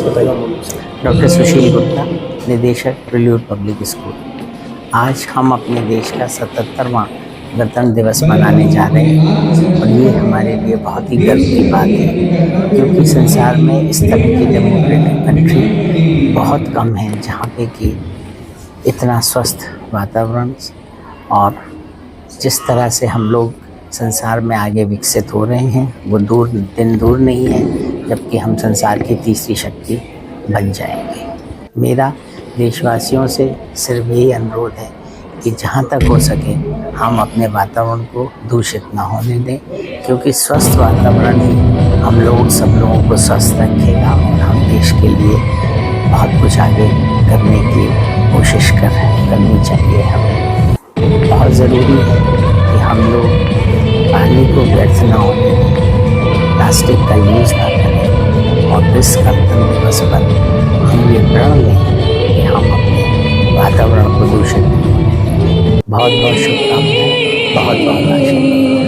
Doctor सुशील गुप्ता, निदेशक prelude public school. आज हम अपने देश का 77वां गणतंत्र दिवस मनाने जा रहे हैं और ये हमारे लिए बहुत ही गर्व की बात है, क्योंकि संसार में इस तरह की डेमोक्रेटिक कंट्री बहुत कम है जहाँ पे कि इतना स्वस्थ वातावरण और जिस तरह से हम लोग संसार में आगे विकसित हो रहे हैं वो दिन दूर नहीं है जबकि हम संसार की तीसरी शक्ति बन जाएंगे। मेरा देशवासियों से सिर्फ यही अनुरोध है कि जहाँ तक हो सके हम अपने वातावरण को दूषित ना होने दें, क्योंकि स्वस्थ वातावरण ही सब लोगों को स्वस्थ रखेगा और हम देश के लिए बहुत कुछ आगे करने की कोशिश करनी चाहिए। हमें बहुत ज़रूरी है कि हम लोग पानी को व्यर्थ ना होने दें, प्लास्टिक का यूज़ ना करें और इस गणतंत्र दिवस पर हम ये प्रण लें कि हम अपने वातावरण को दूषित नहीं होने दें। बहुत बहुत शुभकामनाएं, बहुत बहुत आशीर्वाद।